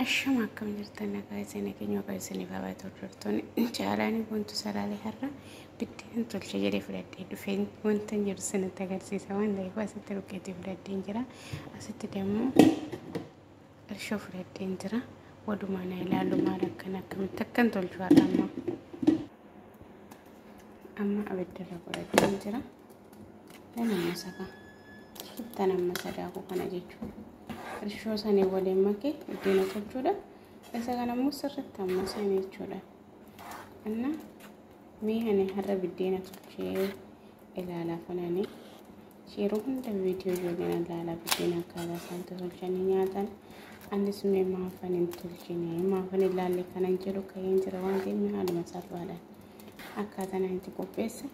Ashama akkam jirtan nagaa isin keenya qabeessanii fi turtoonni caalaanii wantu salaalee har'a biddeen tolcha jedhee fudhadhee dhufeen wanta jiru sanatti agarsiisa waan ta'eef asitti ruqeetii fudhadheen jira asitti deemuu irshoo fudhadheen jira walumaa na ilaalu maal akkamitti akkan tolchu har'a amma abiddarra fudhadheen jira nama saka suttan amma sadaakuu kana jechuudha. Irshoo sanii waliin makee biddeen tolchuudha. Isa kana immoo sirriitti amma sanii jechuudha. Anna mi'aan har'a biddeen tolchee ilaalaa kanani yeroo hunda viidiyoo ijoolleen ilaalaa biddeen akkaataa isaan tolchanii nyaatan anis mee maafan hin tolchine maafan ilaalle kanan jedhu ka'een jira waan ta'eef haaluma salphaadhaan akkaataan itti qopheesse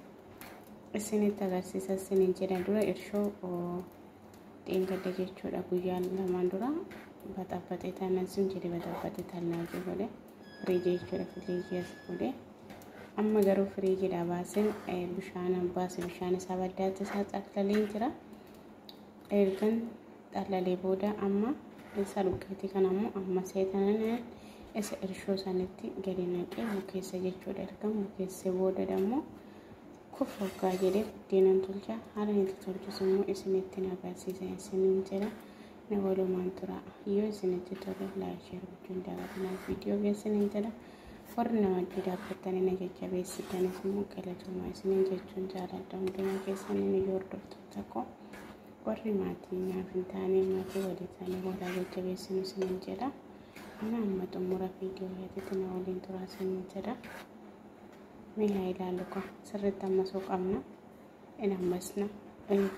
isinitti agarsiisa isiniin jedhan dura irshoo Ingada jechuudha guyyaa lamaan dura baxafatee taanaan sun jedhe baxafatee taanaan jedhe firiijii jechuudha firiijii as godhe amma garuu firiijiidhaa baaseen bishaan isaa baddaatti isaa xallalee jira ergan xallalee booda amma isa dhugatii kana ammoo amma seetanan isa irshoo sanitti gadi naqee bukeessa jechuudha ergan bukeessee booda ammoo kuffogaa jedhee biddeen tolcha haala itti tolchus immoo isinitti agarsiisa isiniin jira na walumaan tura yoo isinitti tole laayik gochuun daawwatanaa viidiyoo keessaniin jira warri namatti dhaabbatanii na jajjabeessitanis immoo galatoomaa isiniin jechuun jaaladha hundumaa keessaniin yoo hordoftoota koo warri maatii naaf hin taane maatii walii isaanii walaa jajjabeessinu isiniin jedha amma xumura viidiyoo yaadatti na waliin turaa isiniin jedha. Miha ilaalu ko sirriitti amma soo qabna ammasna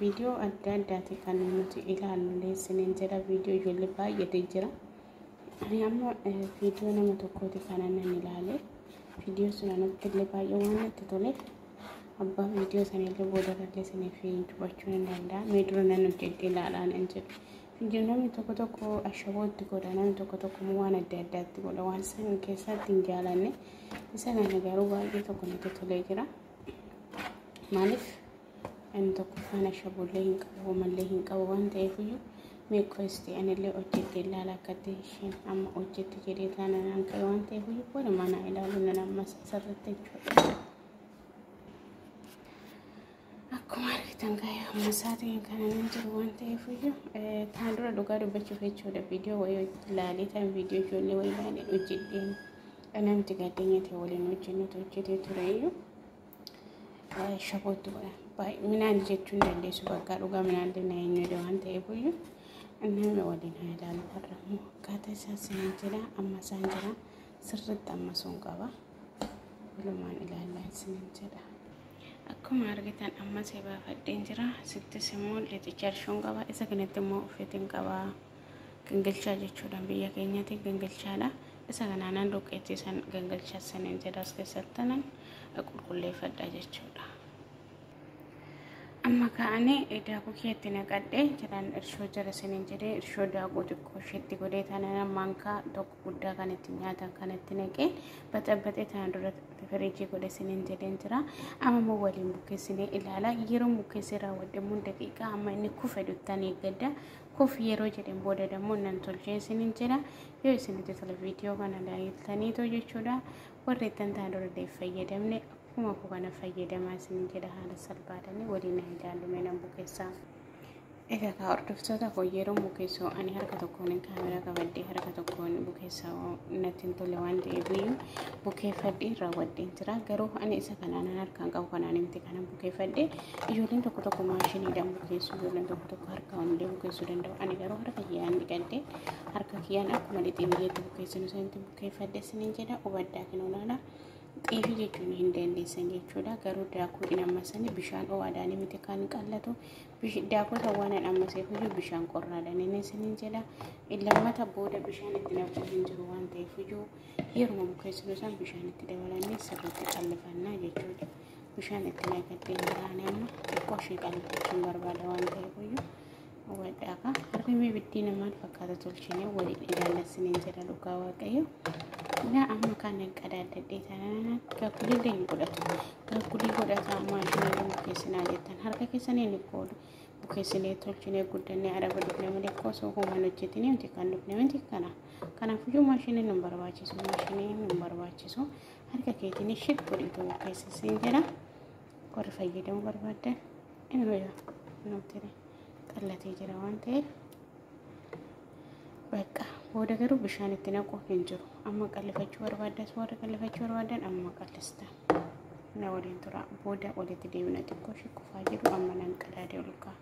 viidiyoo adda addaati kan nuti ilaallu isiniin jedha viidiyoo ijoollee baay'ee jira ani amma viidiyoo nama tokkooti kanan ilaale viidiyoo sun anatti illee baay'ee waan natti tole abbaa viidiyoo sanillee boodarrallee isiniif dubbachuu hin danda'a mee dura nan hojjedhee ilaalaan hin jedhu viidiyoo namni tokko ashabootti godha namni tokko waan adda addaatti godha waan san keessatti hin jaalanne isa kana garuu baay'ee tokko natti tolee jira maaliif inni tokko kan ashaboollee hin qabu mallee hin qabu waan ta'eef iyyuu meeqoo isti anillee hojjedhee ilaala akkatti isheen amma hojjette jedhee taanaan hanqee waan ta'eef iyyuu walumaa na ilaalu nan amma sirriitti jechuudha. Akkuma argitan gaayaa amma sa'aatiin kana nan jiru waan ta'eef iyyuu taan dura dhugaa dubbachuuf jechuudha viidiyoo wayii ilaalee taan viidiyoo ijoollee wayii ilaalee hojjedheen namti gaddenya ta'e waliin hojjennutu hojjetee ture iyyuu shabootti godhan minaan jechuun dandeessu bakka dhugaa minaan na eenyudha waan ta'eef iyyuu namni waliin haa ilaalu har'a immoo akkaataa isaa isiniin jedha amma isaan jira sirriitti amma sun qaba walumaan ilaallaa isiniin jedha. Akkuma argitan amma see baafadheen jira sittis immoo liticha irshoon qaba isa kanatti immoo uffatiin qaba gangalchaa jechuudha biyya keenyatti gangalchaadha isa kanaan dhuqeetti san gangalchaa saniin jedha as keessattanan qulqulleeffadha jechuudha. Amma ka'anii daakuu keetti naqadhee jedhan irshoo jala saniin jedhee irshoo daakuu xiqqoo isheetti godhee taanaan maankaa tokko guddaa kan itti nyaatan kanatti naqee baxabbaxee taanaan dura firiijii godhe saniin jedheen jira amma immoo waliin bukeessinee ilaala yeroo bukeessee raawwadhamuun daqiiqaa amma inni kufe duttaan eeggadda kufi yeroo jedhan booda dammoo nan tolchee saniin jedha yoo isinitti tola viidiyoo kana laayiktaniitoo jechuudha warri ittan taanaan dura fayyadamne akkuma kana fayyadamaa isiniin jedha haala salphaadhaan waliin ilaalume nan bukeessaa. Egaa ka hordoftoota koo yeroo bukeessu ani harka tokkoon kaameraa qabadhee harka tokkoon bukeessaa natti hin tolle waan ta'eef iyyuu bukeeffadhee raawwadheen jira garuu ani isa kanaan harkaan qabu kanaan miti kana bukeeffadhee ijoolleen tokko maashiniidhaan bukeessu ijoolleen tokko harkaan illee bukeessuu danda'u ani garuu harka kiyyaan dhiqadhee harka kiyyaan akkuma lixee biyyatti bukeessinu sanitti bukeeffadhee isiniin jedha hubadhaa kan olaanaa. Xiifi jechuun hin dandeessan jechuudha garuu daakuu ammasanii bishaan ho'aadhaan miti kan qallatu daakuu waan ammaseef iyyuu bishaan qorraadhaan inni isiniin jedha lammata booda bishaan itti naquu hin jiru waan ta'eef iyyuu yeroo bukeessinu san bishaan itti dabalannee sirriitti qallifannaa jechuudha bishaan itti naqattee jiraanii amma xiqqoo ishee qallifachuun barbaada waan ta'eef iyyuu wadhaaka harrimee biddeen maal fakkaata tolchinee waliin ilaalaa isiniin jedha dhugaa waaqayyo Na amma kan qadaadadhee tanaan gaggullee hin godhatu. Gaggulii godhata maashina bukeessinaa jettan harka keessanii ni qoodu. Bukeessinee tolchinee guddannee araba dhufnee malee osoo homaan hojjetinii miti kan dhufne wanti kana. Kanaafuu maashiniin nu barbaachisu maashiniin nu barbaachisu harka keetiin shit godhitu bukeessisiin jedha. Qorri fayyadamuu barbaaddan inni nuti qallatee jira waan ta'eef bakka booda garuu bishaan itti naquu hin jiru. Amma qallifachuu barbaaddas warra qallifachuu barbaadan amma qallista. Na waliin tura booda walitti deemna xiqqoo shikkufaa jiru amma nan qadaadee ol ka'a.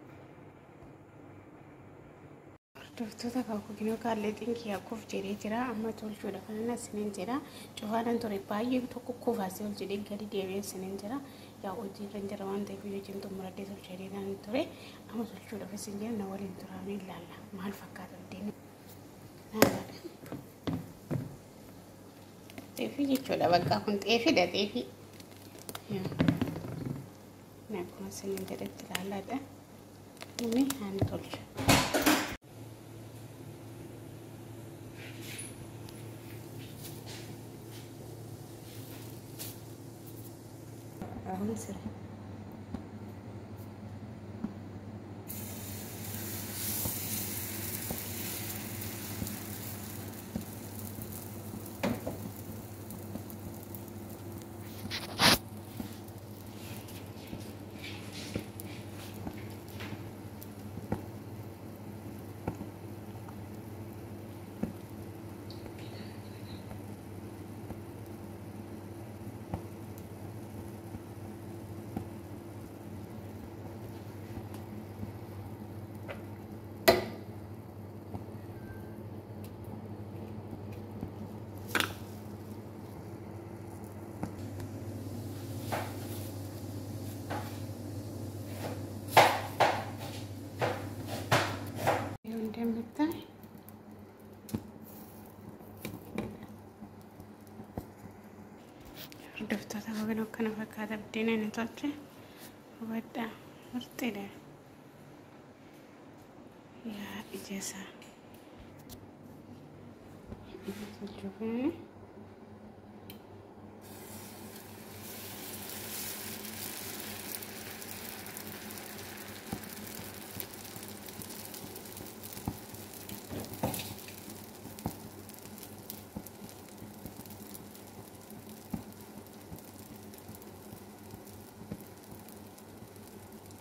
Hordoftoota kaakuu kaallee xinkii akkoof jedhee jira amma tolchuudha kana siniin jira cufaanan ture baay'ee tokko kufaasee ol jedhee gadi deebi'ee siniin jira yaa hojii irra jira waan ta'eef iyyuu cimtuu muradee tolchee kan ture amma tolchuudha fisin jira na waliin turaa ni ilaalla maal fakkaata deemee. Xeefii jechuudha bakka kun xeefiidha xeefii. Akkuma siniin jedhetti ilaallaadha. Inni haan tolcha. Ahun sirrii. Hordoftoota kookeen akkana fakkaata buddeena inni tolche hubadhaa murteedha yaa ijeessa tolchuufanii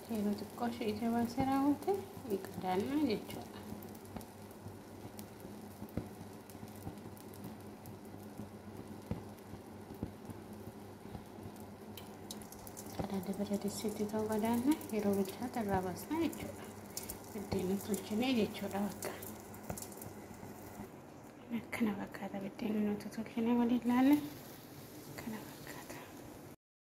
yeroo xiqqoo ishee baasee raawwate qadaadna jechuudha. Qadaada bira disseetti ta'uu qadaadna yeroo bilchaate irraa baasna jechuudha. Buddeena tolchinee jechuudha bakka. Akkana fakkaata buddeena nuti tolchinee waliin ilaalle.